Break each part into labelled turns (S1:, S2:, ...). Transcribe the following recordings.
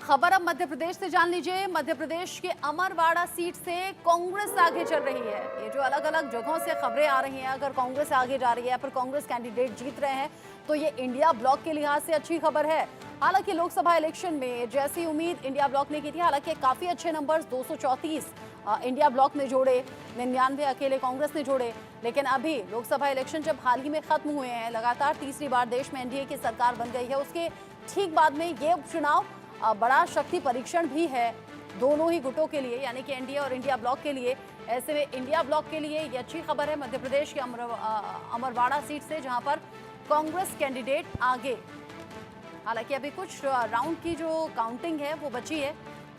S1: खबर अब मध्य प्रदेश से जान लीजिए। मध्य प्रदेश के अमरवाड़ा सीट से कांग्रेस आगे चल रही है। ये जो अलग अलग जगहों से खबरें आ रही हैं, अगर कांग्रेस आगे जा रही है, पर कांग्रेस कैंडिडेट जीत रहे हैं, तो ये इंडिया ब्लॉक के लिहाज से अच्छी खबर है। हालांकि लोकसभा इलेक्शन में जैसी उम्मीद इंडिया ब्लॉक ने की थी, हालांकि काफी अच्छे नंबर 234 इंडिया ब्लॉक ने जोड़े, 99 अकेले कांग्रेस ने जोड़े। लेकिन अभी लोकसभा इलेक्शन जब हाल ही में खत्म हुए हैं, लगातार तीसरी बार देश में एनडीए की सरकार बन गई है, उसके ठीक बाद में ये उपचुनाव बड़ा शक्ति परीक्षण भी है दोनों ही गुटों के लिए, यानी कि एनडीए और इंडिया ब्लॉक के लिए। ऐसे में इंडिया ब्लॉक के लिए ये अच्छी खबर है मध्य प्रदेश के अमरवाड़ा सीट से, जहां पर कांग्रेस कैंडिडेट आगे। हालांकि अभी कुछ राउंड की जो काउंटिंग है वो बची है।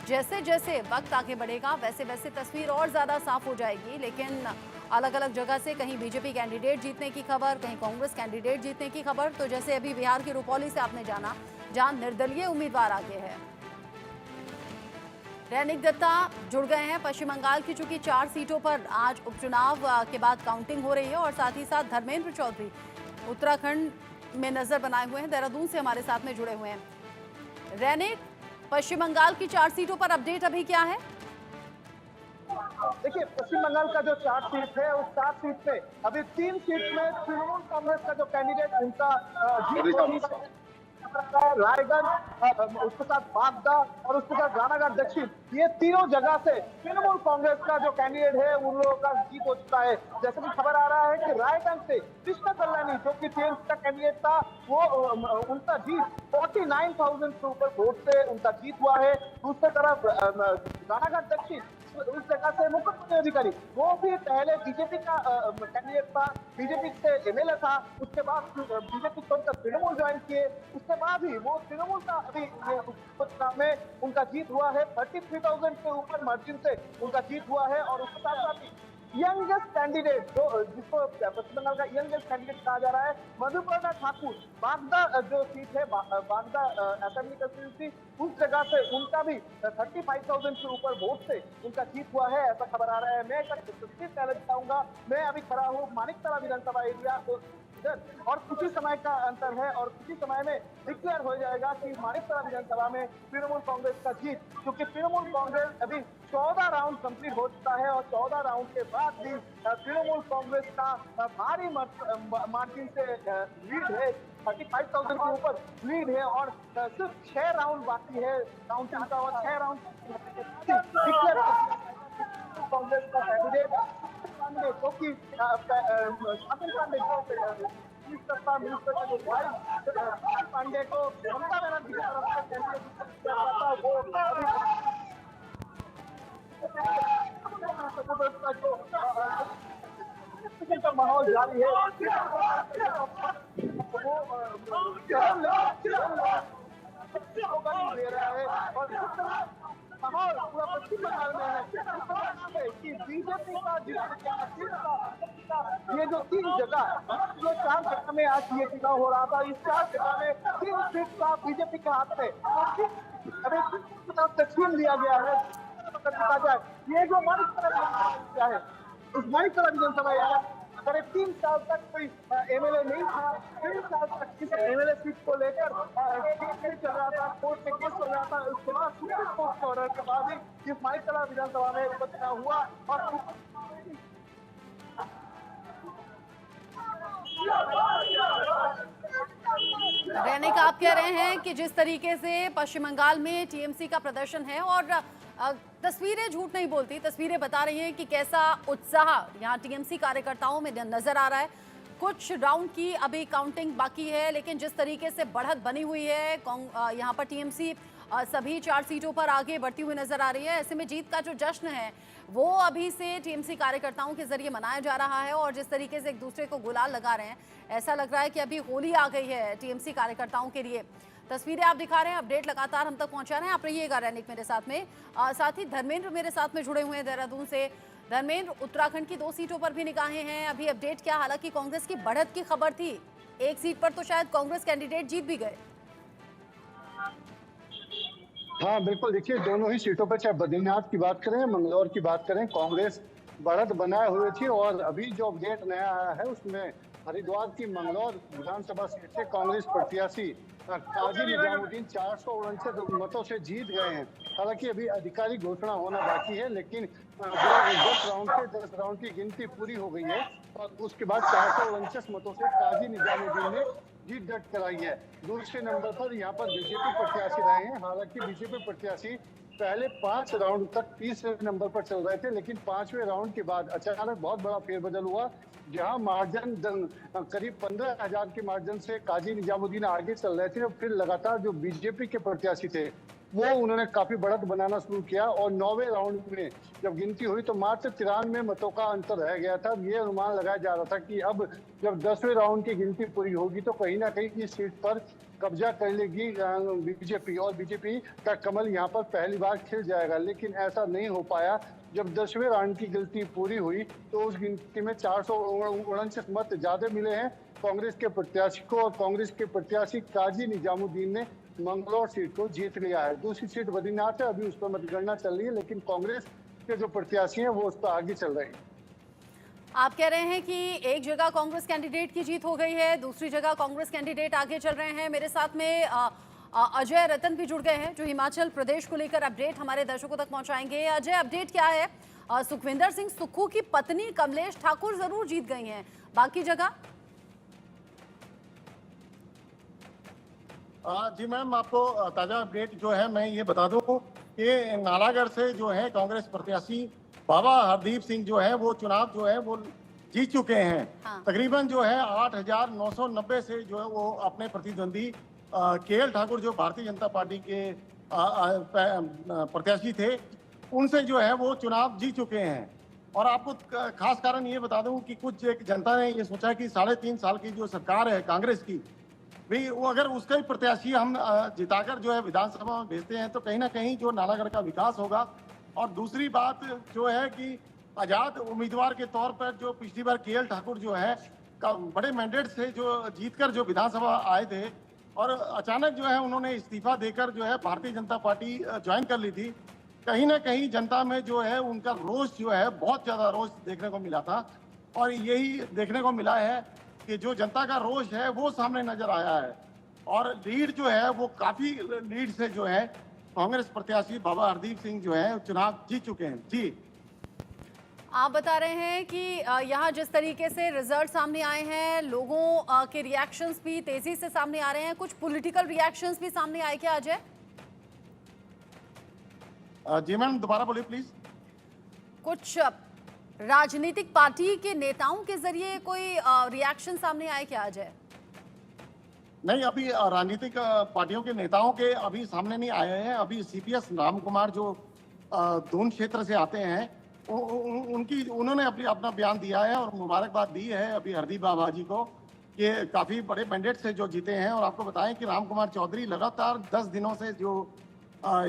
S1: जैसे जैसे वक्त आगे बढ़ेगा वैसे वैसे तस्वीर और ज्यादा साफ हो जाएगी। लेकिन अलग अलग जगह से कहीं बीजेपी कैंडिडेट जीतने की खबर, कहीं कांग्रेस कैंडिडेट जीतने की खबर। तो जैसे अभी बिहार के रुपौली से आपने जाना, जहां निर्दलीय उम्मीदवार आगे है, रैनिक दत्ता जुड़ गए हैं। पश्चिम बंगाल की चूंकि 4 सीटों पर आज उपचुनाव के बाद काउंटिंग हो रही है, और साथ ही साथ धर्मेंद्र चौधरी उत्तराखंड में नजर बनाए हुए हैं, देहरादून से हमारे साथ में जुड़े हुए हैं। रैनिक, पश्चिम बंगाल की 4 सीटों पर अपडेट अभी क्या है?
S2: देखिए, पश्चिम बंगाल का जो 4 सीट है, उस 4 सीट में अभी 3 सीट में तृणमूल कांग्रेस का जो कैंडिडेट उनका जीत रायगढ़, उसके साथ बागदा और उसके साथ रानागढ़ दक्षिण, ये तीनों जगह से तृणमूल कांग्रेस का जो कैंडिडेट है उन लोगों का जीत हो चुका है। जैसे कि खबर आ रहा है कि रायगढ़ से कृष्ण कल्याणी जो कि टीएमसी का कैंडिडेट था, वो उनका जीत 49,000 से ऊपर वोट से उनका जीत हुआ है। दूसरी तरफ रानागढ़ दक्षिण, उस जगह से मुकुट अधिकारी, वो भी पहले बीजेपी का कैंडिडेट था, बीजेपी से एमएलए था, उसके बाद बीजेपी छोड़कर तृणमूल ज्वाइन किए, उसके बाद ही वो तृणमूल का अभी चुनाव में उनका जीत हुआ है। 33,000 के ऊपर मार्जिन से उनका जीत हुआ है। और उसके साथ साथ यंगेस्ट कैंडिडेट जिसको पश्चिम बंगाल का यंगेस्ट कैंडिडेट कहा जा रहा है, मधुपर्णा ठाकुर, बागदा जो सीट है, बागदा असेंबली कंस्टिट्यूंसी, उस जगह से उनका भी 35,000 से ऊपर वोट से उनका जीत हुआ है, ऐसा खबर आ रहा है। मैं एक तस्वीर पहले दिखाऊंगा। मैं अभी खड़ा हूँ मानिकतला विधानसभा एरिया, और कुछ ही समय का अंतर है और कुछ ही समय में डिक्लेयर हो जाएगा कि मानिकतला विधानसभा में तृणमूल कांग्रेस का जीत, क्योंकि तृणमूल कांग्रेस अभी 14 राउंड कंप्लीट हो चुका है और 14 राउंड के बाद भी तृणमूल कांग्रेस का भारी मार्जिन से लीड है, 35,000 के ऊपर लीड है। और सिर्फ 6 राउंड बाकी है काउंटिंग का, और 6 राउंड डिक्लेयर कांग्रेस का कैंडिडेट पांडे, जो कि शासन पांडे मिनिस्टर जो पांडे को ममता बनर्जी की तरफ से माहौल जारी है, वो ले रहा है। और माहौल पूरा पश्चिम बंगाल में है कि बीजेपी का ये जो 3 जगह, जो 4 जगह में आज ये चुनाव हो रहा था, इस 4 जगह में 3 सीट का बीजेपी के हाथ में अभी छीन लिया गया है। ये जो मानिकतला है, उस मानिकतला विधानसभा करीब 3 साल तक कोई एमएलए नहीं था। 3 साल तक किसी एमएलए सीट को लेकर केस चल रहा था, कोर्ट में केस चल रहा था। उसके बाद सुप्रीम कोर्ट के ऑर्डर के बाद ही इस मानिकतला विधानसभा में उपचुनाव हुआ। और
S1: रैनिक, आप कह रहे हैं कि जिस तरीके से पश्चिम बंगाल में टीएमसी का प्रदर्शन है, और तस्वीरें झूठ नहीं बोलती, तस्वीरें बता रही हैं कि कैसा उत्साह यहाँ टीएमसी कार्यकर्ताओं में नजर आ रहा है। कुछ राउंड की अभी काउंटिंग बाकी है, लेकिन जिस तरीके से बढ़त बनी हुई है, यहाँ पर टीएमसी सभी 4 सीटों पर आगे बढ़ती हुई नजर आ रही है। ऐसे में जीत का जो जश्न है वो अभी से टीएमसी कार्यकर्ताओं के जरिए मनाया जा रहा है, और जिस तरीके से एक दूसरे को गुलाल लगा रहे हैं, ऐसा लग रहा है कि अभी होली आ गई है टीएमसी कार्यकर्ताओं के लिए। तस्वीरें आप दिखा रहे हैं, अपडेट लगातार हम तक पहुंचा रहे हैं, आप रहिएगा रैनिक मेरे साथ में। साथ ही धर्मेंद्र मेरे साथ में जुड़े हुए हैं देहरादून से। धर्मेंद्र, उत्तराखंड की 2 सीटों पर भी निगाहें हैं, अभी अपडेट क्या? हालांकि कांग्रेस की बढ़त की खबर थी, एक सीट पर तो शायद कांग्रेस कैंडिडेट जीत भी गए।
S3: हाँ बिल्कुल, देखिए दोनों ही सीटों पर, चाहे बद्रीनाथ की बात करें, मंगलौर की बात करें, कांग्रेस बढ़त बनाए हुए थी। और अभी जो अपडेट नया आया है उसमें हरिद्वार की मंगलौर विधानसभा सीट से कांग्रेस प्रत्याशी काजी निजामुद्दीन 449 मतों से जीत गए हैं। हालांकि अभी आधिकारिक घोषणा होना बाकी है, लेकिन 10 राउंड से 10 राउंड की गिनती पूरी हो गई है और उसके बाद 449 मतों से काजी निजामुद्दीन ने जीत दर्ज कराई है। दूसरे नंबर पर यहाँ पर बीजेपी प्रत्याशी रहे हैं। हालांकि बीजेपी प्रत्याशी पहले 5 राउंड तक तीसरे नंबर पर चल रहे थे, लेकिन 5वें राउंड के बाद अचानक बहुत बड़ा फेरबदल हुआ, जहां मार्जिन करीब 15,000 के मार्जिन से काजी निजामुद्दीन आगे चल रहे थे। और फिर लगातार जो बीजेपी के प्रत्याशी थे वो उन्होंने काफी बढ़त बनाना शुरू किया और 9वें राउंड में जब गिनती हुई तो मात्र 93 मतों का अंतर रह गया था। ये अनुमान लगाया जा रहा था कि अब जब 10वें राउंड की गिनती पूरी होगी तो कहीं ना कहीं इस सीट पर कब्जा कर लेगी बीजेपी और बीजेपी का कमल यहाँ पर पहली बार खिल जाएगा। लेकिन ऐसा नहीं हो पाया। जब 10वें राउंड की गिनती पूरी हुई तो उस गिनती में 449 मत ज्यादा मिले हैं कांग्रेस के प्रत्याशी को और कांग्रेस के प्रत्याशी काजी निजामुद्दीन ने मंगलौर सीट को जीत लिया है। दूसरी सीट बद्रीनाथ है, अभी उस पर मतगणना चल रही है, लेकिन कांग्रेस के जो प्रत्याशी हैं वो उस पर आगे चल रहे हैं।
S1: आप कह रहे हैं कि एक जगह कांग्रेस कैंडिडेट की जीत हो गई है, दूसरी जगह कांग्रेस कैंडिडेट आगे चल रहे हैं। मेरे साथ में अजय रतन भी जुड़ गए हैं जो हिमाचल प्रदेश को लेकर अपडेट हमारे दर्शकों तक पहुंचाएंगे। अजय, अपडेट क्या है? सुखविंदर सिंह सुक्खू की पत्नी कमलेश ठाकुर जरूर जीत गई हैं, बाकी जगह?
S4: जी मैम, आपको ताज़ा अपडेट जो है मैं ये बता दूं कि नालागढ़ से जो है कांग्रेस प्रत्याशी बाबा हरदीप सिंह जो है वो चुनाव जो है वो जीत चुके हैं।
S1: हाँ।
S4: तकरीबन जो है 8,990 से जो है वो अपने प्रतिद्वंदी केएल ठाकुर जो भारतीय जनता पार्टी के प्रत्याशी थे उनसे जो है वो चुनाव जीत चुके हैं। और आपको खास कारण ये बता दूं कि कुछ एक जनता ने ये सोचा कि 3.5 साल की जो सरकार है कांग्रेस की, भी वो अगर उसका ही प्रत्याशी हम जिताकर जो है विधानसभा में भेजते हैं तो कहीं ना कहीं जो नालागढ़ का विकास होगा। और दूसरी बात जो है कि आजाद उम्मीदवार के तौर पर जो पिछली बार केएल ठाकुर जो है बड़े मैंडेट से जो जीतकर जो विधानसभा आए थे और अचानक जो है उन्होंने इस्तीफा देकर जो है भारतीय जनता पार्टी ज्वाइन कर ली थी। कहीं ना कहीं जनता में जो है उनका रोष जो है बहुत ज्यादा रोष देखने को मिला था और यही देखने को मिला है कि जो जनता का रोष है वो सामने नजर आया है और लीड जो है वो काफी लीड से जो है कांग्रेस प्रत्याशी बाबा हरदीप सिंह जो है चुनाव जीत चुके हैं। जी,
S1: आप बता रहे हैं कि यहाँ जिस तरीके से रिजल्ट सामने आए हैं, लोगों के रिएक्शंस भी तेजी से सामने आ रहे हैं, कुछ पॉलिटिकल रिएक्शंस भी सामने आए क्या अजय?
S4: जी मैम, दोबारा बोलिए प्लीज।
S1: कुछ राजनीतिक पार्टी के नेताओं के जरिए कोई रिएक्शन सामने आए क्या अजय?
S4: नहीं, अभी राजनीतिक पार्टियों के नेताओं के अभी सामने नहीं आए हैं। अभी सीपीएस राम कुमार जो दून क्षेत्र से आते हैं उन्होंने अपना बयान दिया है और मुबारकबाद दी है अभी हरदीप बाबा जी को, ये काफी बड़े मैंडेट से जो जीते हैं। और आपको बताएं कि राम कुमार चौधरी लगातार 10 दिनों से जो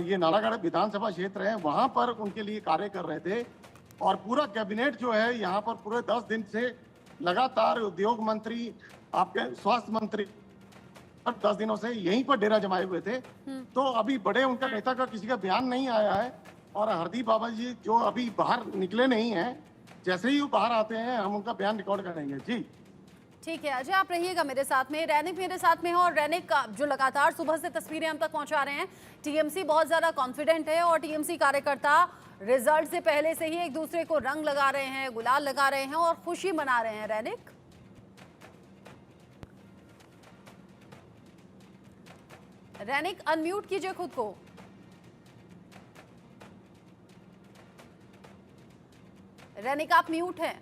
S4: ये नालागढ़ विधानसभा क्षेत्र है वहां पर उनके लिए कार्य कर रहे थे और पूरा कैबिनेट जो है यहाँ पर पूरे 10 दिन से लगातार उद्योग मंत्री, आपके स्वास्थ्य मंत्री 10 दिनों से यहीं पर डेरा जमाए हुए थे। तो अभी बड़े उनका नेता का किसी का बयान नहीं आया है और हरदीप बाबा जी जो अभी बाहर निकले नहीं हैं, जैसे ही वो बाहर आते हैं हम उनका बयान रिकॉर्ड करेंगे। जी
S1: ठीक है अजय, आप रहिएगा मेरे साथ में। रैनिक मेरे साथ में है और रैनिक जो लगातार सुबह से तस्वीरें हम तक पहुंचा रहे हैं, टीएमसी बहुत ज्यादा कॉन्फिडेंट है और टीएमसी कार्यकर्ता रिजल्ट से पहले से ही एक दूसरे को रंग लगा रहे हैं, गुलाल लगा रहे हैं और खुशी मना रहे हैं। रैनिक रैनिक अनम्यूट कीजिए खुद को। रैनिक आप म्यूट हैं।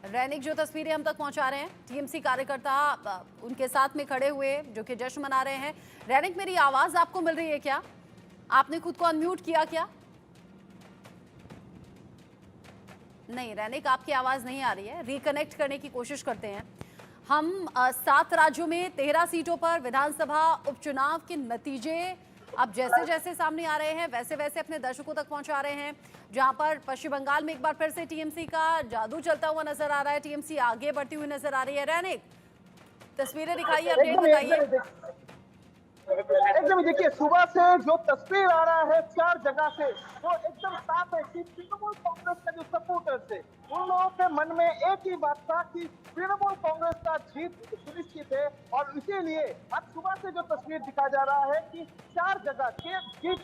S1: रैनिक जो तस्वीरें हम तक पहुंचा रहे हैं, टीएमसी कार्यकर्ता उनके साथ में खड़े हुए जो कि जश्न मना रहे हैं। रैनिक मेरी आवाज आपको मिल रही है क्या? आपने खुद को अनम्यूट किया क्या? नहीं रैनिक, आपकी आवाज नहीं आ रही है। रिकनेक्ट करने की कोशिश करते हैं। हम 7 राज्यों में 13 सीटों पर विधानसभा उपचुनाव के नतीजे अब जैसे जैसे सामने आ रहे हैं वैसे वैसे अपने दर्शकों तक पहुंचा रहे हैं। जहां पर पश्चिम बंगाल में एक बार फिर से टीएमसी का जादू चलता हुआ नजर आ रहा है, टीएमसी आगे बढ़ती हुई नजर आ रही है। रैनिक तस्वीरें दिखाइए, अपडेट बताइए।
S2: एकदम देखिए, सुबह से जो तस्वीर आ रहा है 4 जगह से, वो एकदम साफ है कि तृणमूल कांग्रेस का जो सपोर्टर्स है, उन लोगों के मन में एक ही बात था कि तृणमूल कांग्रेस का जीत सुनिश्चित है। और इसीलिए आज सुबह से जो तस्वीर दिखाया जा रहा है कि 4 जगह जिस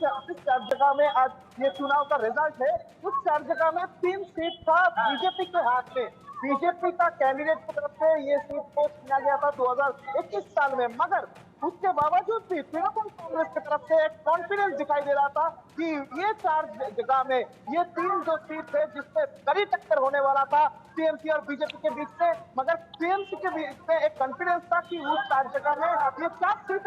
S2: 4 जगह में आज ये चुनाव का रिजल्ट है, उस 4 जगह में 3 सीट था बीजेपी के हाथ में। बीजेपी का कैंडिडेट की तरफ से ये सीट को चुना गया था 2021 साल में, मगर उसके बावजूद भी तृणमूल कांग्रेस की तरफ से एक कॉन्फिडेंस दिखाई दे रहा था कि ये 4 जगह में ये 3 जो सीट है जिसपे कड़ी टक्कर होने वाला था टीएमसी और बीजेपी के बीच में, मगर टीएमसी के बीच में एक कॉन्फिडेंस था कि उस 4 जगह में ये 4 सीट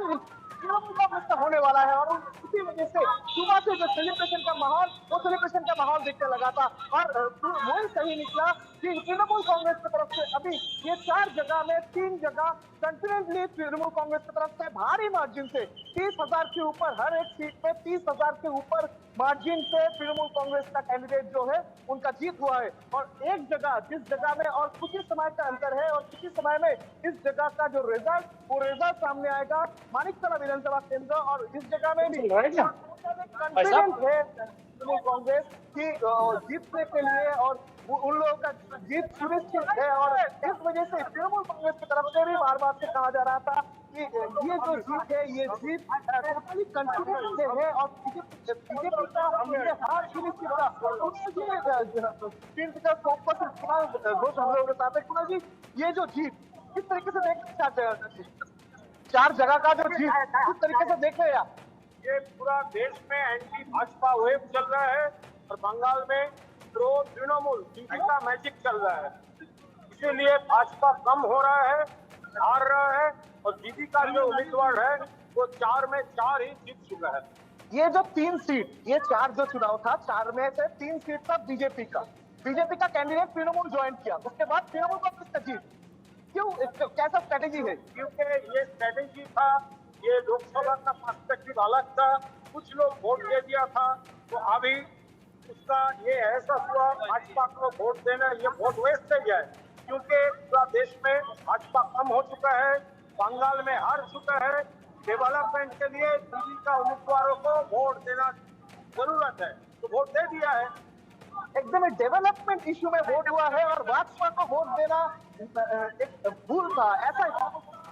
S2: तृणमूल कांग्रेस का होने वाला है। और उसी वजह से सुबह से जो सेलिब्रेशन का माहौल, वो सेलिब्रेशन का माहौल देखने लगा था। और वही सही निकला कि तृणमूल कांग्रेस की तरफ से अभी ये 4 जगह में 3 जगह कॉन्फिडेंटली तृणमूल कांग्रेस की तरफ से भारी मार्जिन से 30,000 के ऊपर, हर एक सीट पे 30,000 के ऊपर मार्जिन से तृणमूल कांग्रेस का कैंडिडेट जो है उनका जीत हुआ है। और एक जगह जिस जगह में और कुछ ही समय का अंतर है और कुछ ही समय में इस जगह का जो रिजल्ट, वो रिजल्ट सामने आएगा मानिकतला विधानसभा केंद्र। और इस जगह में भी कॉन्फिडेंट है तृणमूल कांग्रेस की जीतने के लिए और उन लोगों का जीत सुनिश्चित है। और इस वजह से तृणमूल कांग्रेस की तरफ से भी बार बार से कहा जा रहा था कि ये जो जीत है, ये जीत टोटली कॉन्फिडेंस से है और बीजेपी का हमने हार सुनिश्चित था। घोष हम लोगों के साथ है। कुणाल जी, ये जो जीत किस तरीके से देख 4 जगह का जो जीत किस तरीके से देख रहे हैं आप?
S5: ये पूरा देश में एंटी भाजपा वेव चल रहा है और बंगाल में प्रो तृणमूल का मैजिक चल रहा है। इसीलिए भाजपा कम हो रहा है, हार रहा है और दीदी का जो उम्मीदवार है वो 4 में 4 ही जीत चुका है।
S2: ये जो 3 सीट, ये 4 जो चुनाव था, 4 में से 3 सीट था बीजेपी का कैंडिडेट तृणमूल ज्वाइन किया, उसके बाद तृणमूल कांग्रेस का जीत। क्यों, कैसा स्ट्रेटेजी है?
S5: क्योंकि ये स्ट्रेटेजी था, ये लोकसभा का पर्सपेक्टिव अलग था, कुछ लोग वोट दे दिया था, तो अभी उसका ये ऐसा हुआ भाजपा को वोट देना, ये वोट वेस्ट है क्योंकि पूरा देश में भाजपा कम हो चुका है, बंगाल में हार चुका है। डेवलपमेंट के लिए दीदी का उम्मीदवारों को वोट देना जरूरत है, तो वोट दे दिया है।
S2: एकदम डेवलपमेंट इश्यू में वोट हुआ है और भाजपा को वोट देना एक भूल था, ऐसा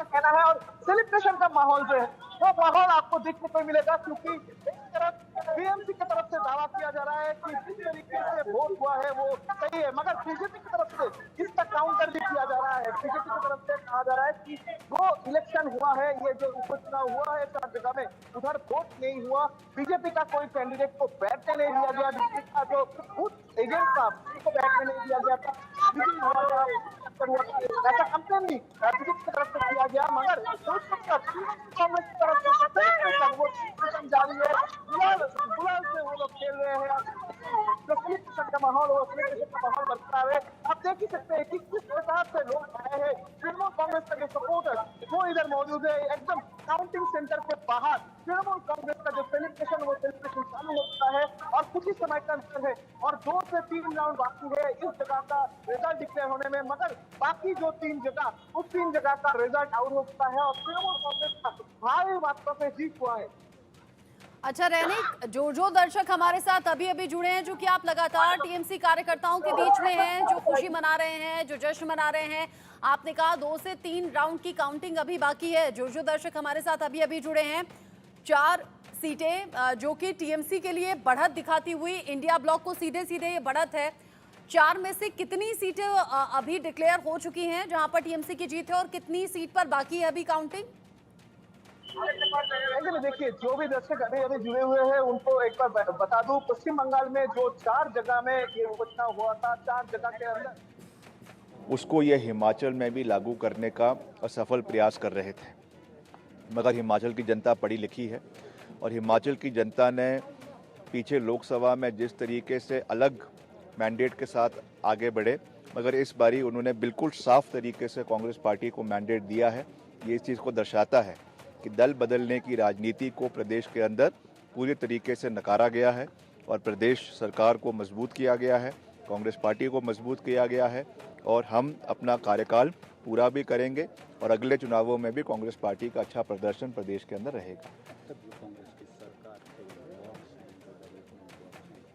S2: कहना है। और सेलिब्रेशन का माहौल जो है, वो माहौल आपको देखने को मिलेगा क्योंकि एक तरफ टीएमसी की तरफ से दावा किया जा रहा है कि जिस तरीके से वोट हुआ है वो सही है, मगर बीजेपी की तरफ से इसका काउंटर भी किया जा रहा है। बीजेपी की तरफ से कहा जा रहा है कि वो इलेक्शन हुआ है, ये जो उपचुनाव हुआ है 4 जगह में, उधर वोट नहीं हुआ, बीजेपी का कोई कैंडिडेट को बैठने नहीं दिया गया, बीजेपी का जो बूथ एजेंट था उसको बैठने नहीं दिया गया था, ऐसा कंप्लेन भी बीजेपी की तरफ से किया गया। मगर कांग्रेस की तरफ से जारी है, गुलाल से वो लोग खेल रहे हैं, का माहौल बरकरार है। आप देख ही सकते हैं कि किस प्रकार से लोग आए हैं, तृणमूल कांग्रेस का जो सपोर्टर वो इधर मौजूद है, एकदम काउंटिंग सेंटर के बाहर तृणमूल कांग्रेस का जो सेलिब्रेशन, वो सेलिब्रेशन चालू हो चुका है और कुछ ही समय का अंतर है और 2 से 3 राउंड बाकी है इस जगह का रिजल्ट डिक्लेयर होने में। मगर बाकी जो 3 जगह, उस 3 जगह का रिजल्ट आउट हो चुका है और तृणमूल कांग्रेस का भारी मात्रा से जीत हुआ है।
S1: अच्छा रैनिक, जो दर्शक हमारे साथ अभी अभी जुड़े हैं, जो कि आप लगातार टीएमसी कार्यकर्ताओं के बीच में हैं, जो खुशी मना रहे हैं, जो जश्न मना रहे हैं, आपने कहा 2 से 3 राउंड की काउंटिंग अभी बाकी है। जो दर्शक हमारे साथ अभी अभी जुड़े हैं, 4 सीटें जो कि टीएमसी के लिए बढ़त दिखाती हुई, इंडिया ब्लॉक को सीधे सीधे ये बढ़त है। 4 में से कितनी सीटें अभी डिक्लेयर हो चुकी हैं जहां पर टीएमसी की जीत है और कितनी सीट पर बाकी है अभी काउंटिंग?
S2: देखिए, जो भी दर्शक अभी अभी जुड़े हुए हैं उनको एक बार बता दूं, पश्चिम बंगाल में जो 4 जगह में ये उपचुनाव हुआ था, 4 जगह के अंदर
S6: उसको ये हिमाचल में भी लागू करने का असफल प्रयास कर रहे थे, मगर हिमाचल की जनता पढ़ी लिखी है और हिमाचल की जनता ने पीछे लोकसभा में जिस तरीके से अलग मैंडेट के साथ आगे बढ़े, मगर इस बारी उन्होंने बिल्कुल साफ तरीके से कांग्रेस पार्टी को मैंडेट दिया है। ये इस चीज़ को दर्शाता है कि दल बदलने की राजनीति को प्रदेश के अंदर पूरी तरीके से नकारा गया है और प्रदेश सरकार को मजबूत किया गया है, कांग्रेस पार्टी को मजबूत किया गया है और हम अपना कार्यकाल पूरा भी करेंगे और अगले चुनावों में भी कांग्रेस पार्टी का अच्छा प्रदर्शन प्रदेश के अंदर रहेगा।
S7: कांग्रेस की सरकार के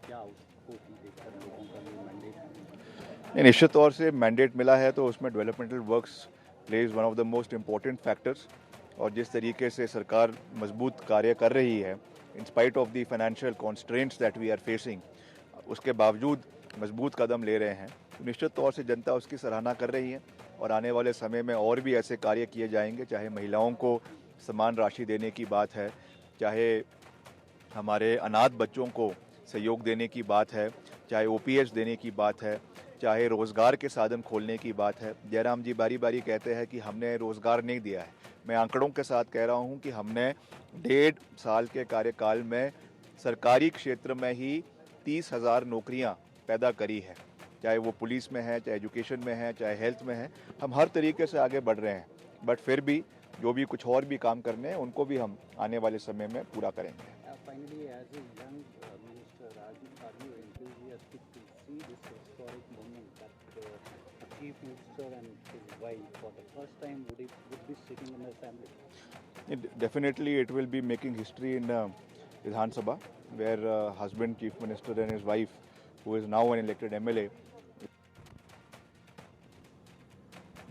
S7: क्या उसको देखकर लोगों का भी मैंडेट
S6: निश्चित तौर से मैंडेट मिला है तो उसमें developmental works plays one of the most important factors, और जिस तरीके से सरकार मजबूत कार्य कर रही है in spite of the financial constraints that we are facing, उसके बावजूद मजबूत कदम ले रहे हैं, तो निश्चित तौर से जनता उसकी सराहना कर रही है और आने वाले समय में और भी ऐसे कार्य किए जाएंगे, चाहे महिलाओं को समान राशि देने की बात है, चाहे हमारे अनाथ बच्चों को सहयोग देने की बात है, चाहे ओपीएस देने की बात है, चाहे रोज़गार के साधन खोलने की बात है। जयराम जी बारी बारी कहते हैं कि हमने रोज़गार नहीं दिया है, मैं आंकड़ों के साथ कह रहा हूं कि हमने 1.5 साल के कार्यकाल में सरकारी क्षेत्र में ही 30,000 नौकरियां पैदा करी है, चाहे वो पुलिस में है, चाहे एजुकेशन में है, चाहे हेल्थ में है। हम हर तरीके से आगे बढ़ रहे हैं, बट फिर भी जो भी कुछ और भी काम करने हैं उनको भी हम आने वाले समय में पूरा करेंगे।
S7: Finally, as a young minister, are you enthusiastic to see this historic moment that the chief minister and his wife, for the first time, would be sitting in the assembly?
S6: Definitely, it will be making history in Vidhan Sabha, where husband, chief minister, and his wife, who is now an elected MLA.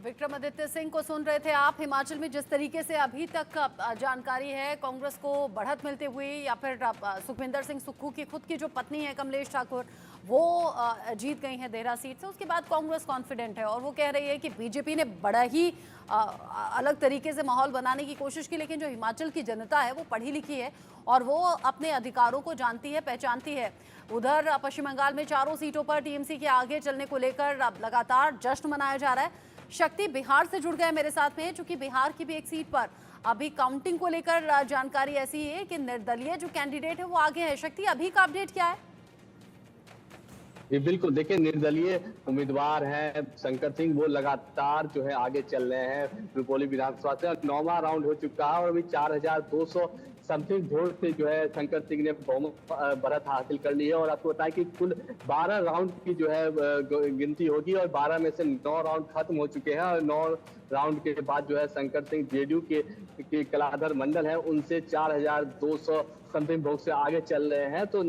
S1: Vikramaditya Singh को सुन रहे थे आप। हिमाचल में जिस तरीके से अभी तक जानकारी है कांग्रेस को बढ़त मिलते हुए, या फिर सुखविंदर सिंह सुक्खू की खुद की जो पत्नी है कमलेश ठाकुर, वो जीत गई हैं देहरा सीट से, उसके बाद कांग्रेस कॉन्फिडेंट है और वो कह रही है कि बीजेपी ने बड़ा ही अलग तरीके से माहौल बनाने की कोशिश की, लेकिन जो हिमाचल की जनता है वो पढ़ी लिखी है और वो अपने अधिकारों को जानती है, पहचानती है। उधर पश्चिम बंगाल में चारों सीटों पर टीएमसी के आगे चलने को लेकर लगातार जश्न मनाया जा रहा है। शक्ति बिहार से जुड़ गए मेरे साथ में, चूंकि बिहार की भी एक सीट पर अभी काउंटिंग को लेकर जानकारी ऐसी है कि निर्दलीय जो कैंडिडेट है वो आगे है। शक्ति, अभी का अपडेट क्या है?
S8: जी बिल्कुल, देखिए निर्दलीय उम्मीदवार हैं शंकर सिंह, वो लगातार जो है आगे चल रहे हैं रुपौली विधानसभा से। 9वां राउंड हो चुका है और अभी 4,200 समथिंग वोट से जो है शंकर सिंह ने बढ़त हासिल कर ली है। और आपको बताया कि कुल 12 राउंड की जो है गिनती होगी और 12 में से 9 राउंड खत्म हो चुके हैं और 9 राउंड के बाद जो है शंकर सिंह जेडीयू के कलाधर मंडल है उनसे 4,200 समथिंग वोट से आगे चल रहे हैं। तो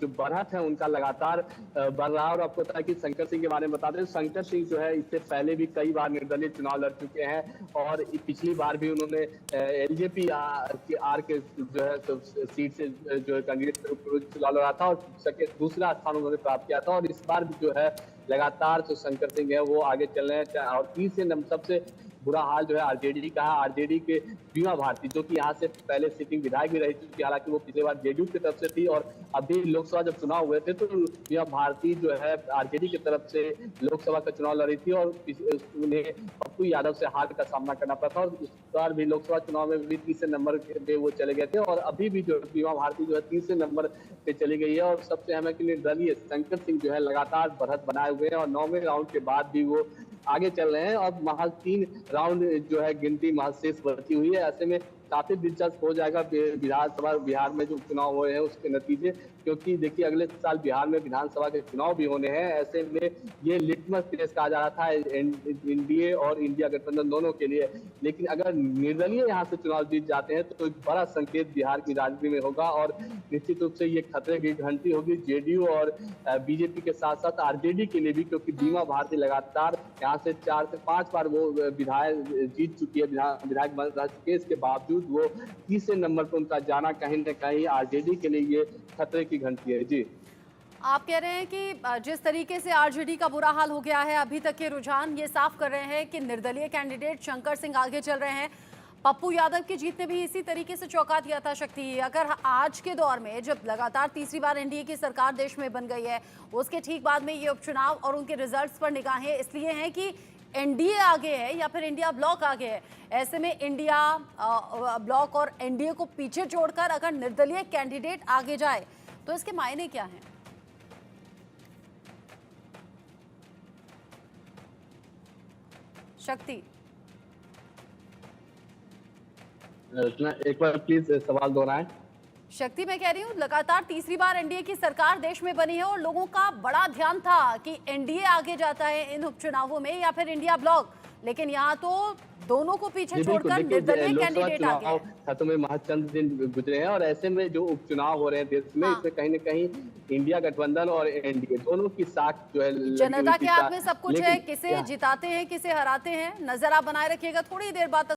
S8: जो बढ़त है उनका लगातार बढ़ रहा है। और आपको पता है कि शंकर सिंह के बारे में बता दें, शंकर सिंह जो है इससे पहले भी कई बार निर्दलीय चुनाव लड़ चुके हैं और पिछली बार भी उन्होंने एलजेपी आर के जो है सीट से जो है कैंडिडेट चुनाव लड़ा था और दूसरा स्थान उन्होंने प्राप्त किया था। और इस बार भी जो है लगातार जो शंकर सिंह है वो आगे चल रहे हैं। और तीसरे सबसे बुरा हाल जो है आरजेडी का है। आरजेडी के बीमा भारती, जो कि यहाँ से पहले सिटिंग विधायक भी रही थी, हालांकि वो पिछले बार जेडीयू की तरफ से थी और अभी लोकसभा जब चुनाव हुए थे तो बीमा भारती जो है आरजेडी की तरफ से लोकसभा का चुनाव लड़ी थी और उन्हें पप्पू यादव से हार का सामना करना पड़ा था। और इस बार भी लोकसभा चुनाव में भी तीसरे नंबर पे वो चले गए थे और अभी भी जो बीमा भारती जो है तीसरे नंबर पे चली गई है। और सबसे अहम है कि निर्दलीय शंकर सिंह जो है लगातार बढ़त बनाए हुए हैं और 9वें राउंड के बाद भी वो आगे चल रहे हैं। और महज 3 राउंड जो है गिनती महज शेष बची हुई है। ऐसे में काफी दिलचस्प हो जाएगा विधानसभा बिहार में जो चुनाव हुए हैं उसके नतीजे, क्योंकि देखिए अगले साल बिहार में विधानसभा के चुनाव भी होने हैं। ऐसे में ये लिटमस टेस्ट कहा जा रहा था एनडीए और इंडिया गठबंधन दोनों के लिए। लेकिन अगर निर्दलीय यहाँ से चुनाव जीत जाते हैं तो एक बड़ा संकेत बिहार की राजनीति में होगा और निश्चित रूप से ये खतरे की घंटी होगी जेडीयू और बीजेपी के साथ साथ आरजेडी के लिए भी, क्योंकि बीमा भारती लगातार यहाँ से 4 से 5 बार वो विधायक जीत चुकी है, विधायक बन चुके। इसके बावजूद वो तीसरे नंबर पर उनका जाना कहीं न कहीं आरजेडी के लिए ये खतरे की घंटी है। जी,
S1: आप कह रहे हैं कि जिस तरीके से आरजेडी का बुरा हाल हो गया है, अभी तक के रुझान ये साफ कर रहे हैं कि निर्दलीय कैंडिडेट शंकर सिंह आगे चल रहे हैं। पप्पू यादव की जीत ने भी इसी तरीके से चौंका दिया था। शक्ति, अगर आज के दौर में जब लगातार तीसरी बार एनडीए की सरकार देश में बन गई है, उसके ठीक बाद में ये उपचुनाव और उनके रिजल्ट्स पर निगाहें इसलिए हैं कि एनडीए आगे है या फिर इंडिया ब्लॉक आगे है। ऐसे में इंडिया ब्लॉक और एनडीए को पीछे छोड़कर अगर निर्दलीय कैंडिडेट आगे जाए तो इसके मायने क्या हैं? शक्ति,
S8: एक बार प्लीज सवाल दोहराएं।
S1: शक्ति, मैं कह रही हूँ लगातार तीसरी बार एनडीए की सरकार देश में बनी है और लोगों का बड़ा ध्यान था कि एनडीए आगे जाता है इन उपचुनावों में या फिर इंडिया ब्लॉक, लेकिन यहाँ तो दोनों को पीछे
S8: जी बिल्कुल,
S1: छोड़कर
S8: देखिए
S1: निर्दलीय
S8: लोकसभा
S1: कैंडिडेट आ
S8: चुनाव
S1: गए।
S8: खत्म में महज चंद दिन गुजरे हैं और ऐसे में जो उपचुनाव हो रहे हैं देश में,
S1: हाँ।
S8: इसमें कहीं न कहीं इंडिया गठबंधन और एनडीए दोनों की साख जो है लगी
S1: जनता
S8: हुई
S1: के
S8: थी।
S1: हाथ में सब कुछ है,
S8: लेकिन
S1: किसे
S8: क्या-
S1: जिताते हैं किसे हराते हैं, नजर आप बनाए रखिएगा। थोड़ी देर बाद